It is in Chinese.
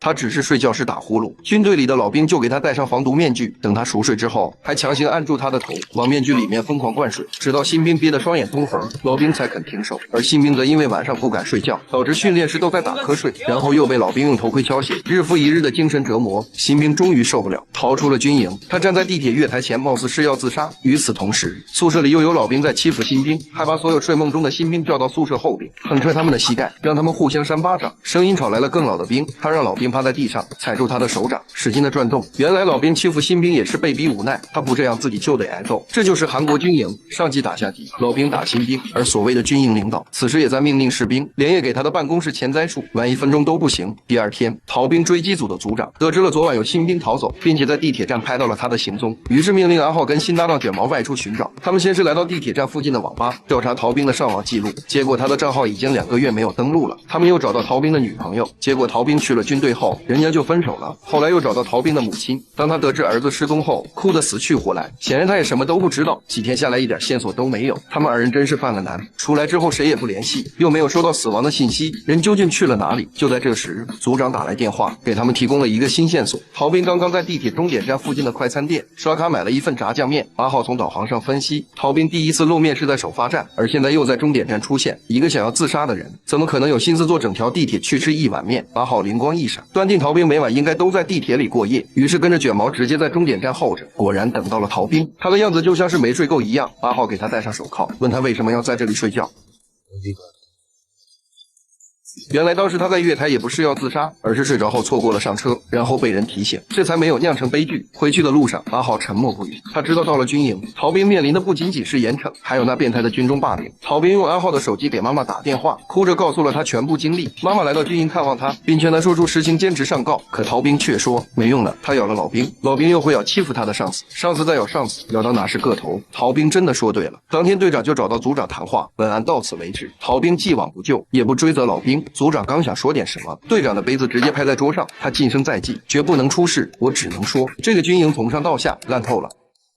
他只是睡觉时打呼噜，军队里的老兵就给他戴上防毒面具，等他熟睡之后，还强行按住他的头，往面具里面疯狂灌水，直到新兵憋得双眼通红，老兵才肯停手。而新兵则因为晚上不敢睡觉，导致训练时都在打瞌睡，然后又被老兵用头盔敲醒，日复一日的精神折磨，新兵终于受不了，逃出了军营。他站在地铁月台前，貌似是要自杀。与此同时，宿舍里又有老兵在欺负新兵，还把所有睡梦中的新兵叫到宿舍后边，狠踹他们的膝盖，让他们互相扇巴掌。声音吵来了更老的兵，他让老兵趴在地上，踩住他的手掌，使劲的转动。原来老兵欺负新兵也是被逼无奈，他不这样自己就得挨揍。这就是韩国军营，上级打下级，老兵打新兵。而所谓的军营领导，此时也在命令士兵连夜给他的办公室前栽树，晚1分钟都不行。第二天，逃兵追击组的组长得知了昨晚有新兵逃走，并且在地铁站拍到了他的行踪，于是命令阿浩跟新搭档卷毛外出寻找。他们先是来到地铁站附近的网吧，调查逃兵的上网记录，结果他的账号已经2个月没有登录了。他们又找到逃兵的女朋友，结果逃兵去了军队后，人家就分手了。后来又找到逃兵的母亲，当他得知儿子失踪后，哭得死去活来。显然他也什么都不知道，几天下来一点线索都没有。他们2人真是犯了难，出来之后谁也不联系，又没有收到死亡的信息，人究竟去了哪里？就在这时，组长打来电话，给他们提供了一个新线索。逃兵刚刚在地铁终点站附近的快餐店刷卡买了一份炸酱面。阿浩从导航上分析，逃兵第一次露面是在首发站，而现在又在终点站出现，一个想要自杀的人，怎么可能有心思坐整条地铁去吃1碗面？阿浩灵光一闪，断定逃兵每晚应该都在地铁里过夜，于是跟着卷毛直接在终点站候着。果然等到了逃兵，他的样子就像是没睡够一样。阿浩给他戴上手铐，问他为什么要在这里睡觉。原来当时他在月台也不是要自杀，而是睡着后错过了上车，然后被人提醒，这才没有酿成悲剧。回去的路上，阿浩沉默不语。他知道到了军营，逃兵面临的不仅仅是严惩，还有那变态的军中霸凌。逃兵用阿浩的手机给妈妈打电话，哭着告诉了他全部经历。妈妈来到军营看望他，并劝他说出实情，坚持上告。可逃兵却说没用的，他咬了老兵，老兵又会咬欺负他的上司，上司再咬上司，咬到哪是个头。逃兵真的说对了。当天队长就找到组长谈话，本案到此为止。逃兵既往不咎，也不追责老兵。组长刚想说点什么，队长的杯子直接拍在桌上，他晋升在即，绝不能出事。我只能说，这个军营从上到下烂透了。